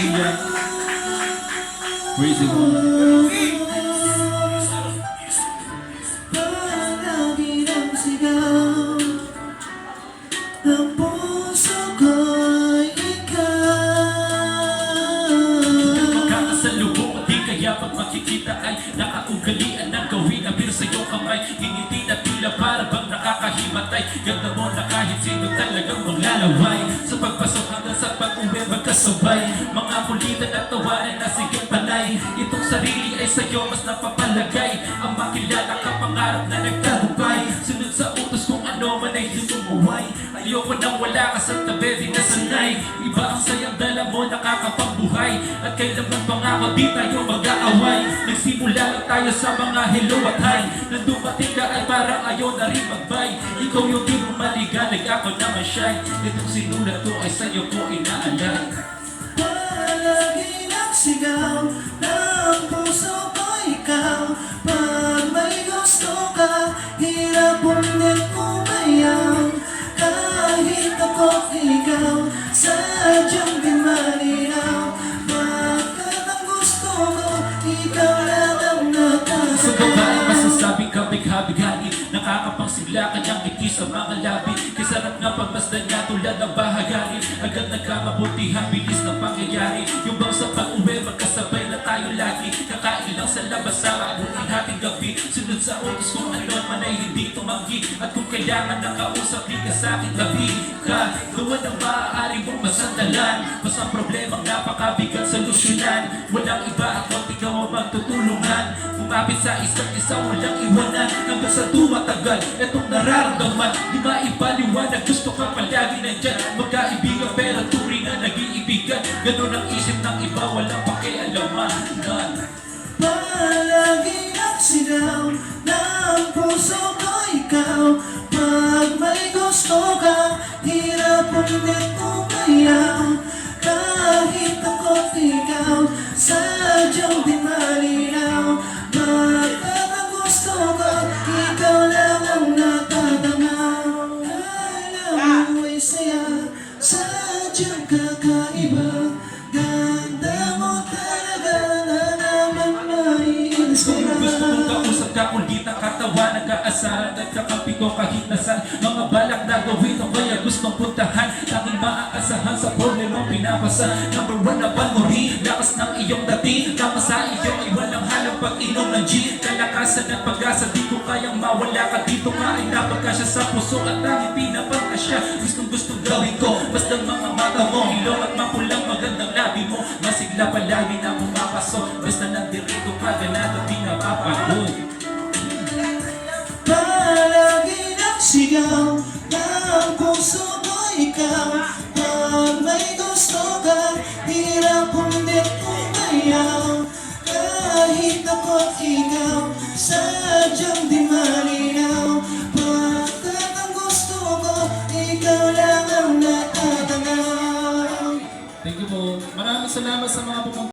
yan. Crazy one. Palagi ng sigaw ng puso ko'y ikaw. Magkakasalubong at di kaya pag makikita ay nakaugalian ng gawin abir sa iyong kamay. Ngingiti na tila para bang nakakahimatay. Ganda mo na kahit sino talagang maglalaway. Sa pagpasok hanggang sa pag-uwi magkasabay. Mga kulitan at tawanan na sige panay. Itong sarili ay sa'yo mas napapalagay. Ang makilala ka pangarap na nagtagumpay. Sunod sa utos kung ano man ay lumumuhay. Ayoko nang wala ka sa tabi, di nasanay. Iba ang sayang dala mo, nakakapagbuhay. At kailanman pangako di tayo mag-aaway. Nagsimula lang tayo sa mga hello at hi. Nang dumating ka ay parang ayaw na rin mag-bye. Ikaw yung di mo maligalig, ako naman shy. Itong sinulat ko ay sa'yo ko inaalay. Palagi nagsigaw ng puso ko ikaw. Pag may gusto ka, hirap ulit umayaw. Kahit ako ikaw, sadyang di malinaw. Bakit ang gusto ko, ikaw lang ang Sa babae nakakasama. masasabing kabig-habigani. Nakakapangsigla kanyang ngiti sa mga labi. Kisarap nga pagmasdan niya tulad ng bahagani. Agad nagkamabutihan, bilis ng pangyayari. Yung bang sa pag-uwi, magkasabay na tayo lagi. Kakain lang sa labas sa mabuting hating gabi. Sunod sa utos kung ano man ay hindi tumanggi. At kung kailangan nakausap, di ka sa aking gabi ka. Gawa ng maaari mong masandalan. Mas ang problemang napakabigat solusyonan. Walang iba at konti ka mo magtutulungan. Kumapit sa isa't isa, walang iwanan. Hanggang sa tumatagal, etong nararamdaman. Di maipaliwanag, gusto ka palagi nandyan. Magkaibigan pero turing na nag-iibigan. Ganun ang isip ng iba, walang pakialaman. Palagi nagsigaw ng puso ko ikaw. Pag may gusto ka, hirap ulit umayaw. Kahit ako ikaw, sadyang di malinaw. Bakit ang gusto ko, ikaw lang ang natatamaw. Alam mo ay saya, sadyang kakaiba. Ganda mo talaga na naman maiinspira. Gusto kong kausap ka, kulit ang katawan. Nag-aasahan, nagkakampi ko kahit nasan. Mga balak na gawin o kaya gustong puntahan. Tanging maaasahan sa problemang pinapasa. Number one na panuri, lakas ng iyong dating. Tama sa iyo ay walang halang pag-inom ng G. Kalakasan at pag-asa, di ko kayang mawala ka dito. Nga ay napagkasya sa puso at ang ngiti na pagkasya. Gustong gawin ko, basta mga mata mo ilaw at mapulang magandang labi mo. Masigla palagi na pumapasok. Basta nandirito ka, ganado di napapagod. Palagi nagsigaw ng puso ko ikaw. Pag may gusto ka, hirap ulit umayaw. Kahit ako ikaw, sadyang di malinaw. Bakit ang gusto ko, ikaw lang ang natatanaw. Thank you po. Maraming salamat sa mga pumunta.